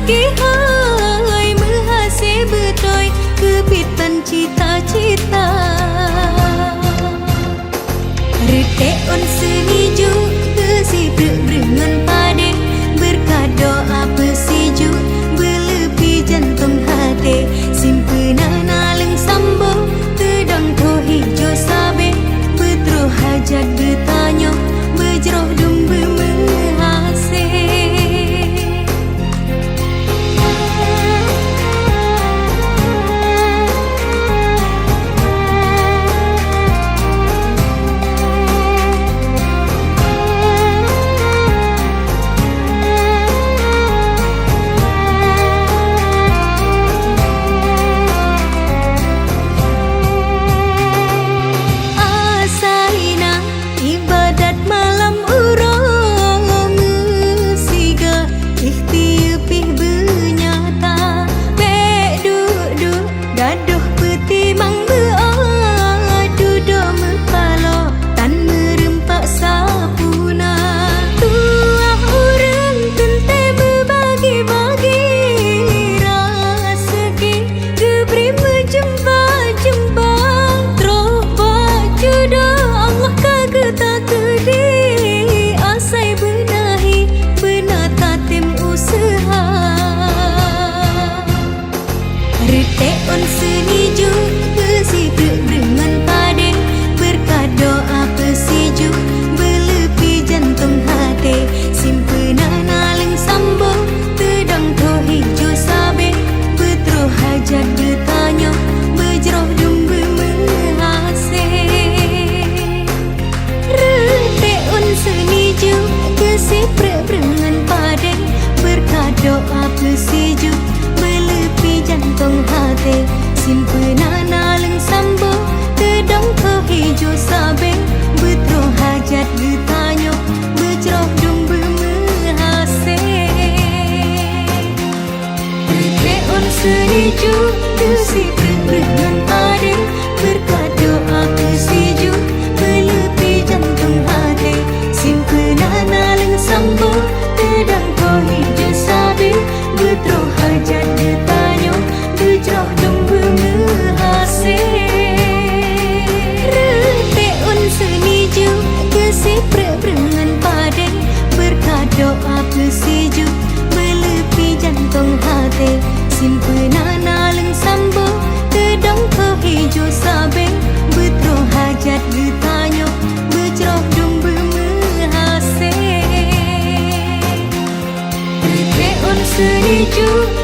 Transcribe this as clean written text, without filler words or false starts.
lagi hai menghase betoi kepitan cita-cita rete on seniju besi berengan pade berkat doa pesiju belepi jantung hati simpenan aleng sambo tedang to hijau sabe betro hajat bertanya berjeroh dumbe menghase rete on seniju besi berengan pade berkat doa pesiju belepi jantung hati simpenan aleng sambo tedang to hijau sabe betro hajat bertanya berjeroh dumbe menghase rete on seniju besi berengan pade berkat doa pesiju jantung hati simpenan aleng sambo tedang ke hijau sabe betro hajat bertanya berjeroh dumbe menghase rete on seniju besi berengan pade berkat doa pesiju belepi jantung hati simpenan aleng sambo tedang ke hijau sabe betro hajat bertanya berjeroh dumbe menghase rete on seniju besi berengan pade berkat doa pesiju belepi jantung hati simpenan aleng sambo tedang ke hijau sabe betro hajat bertanya berjeroh dumbe menghase rete on seniju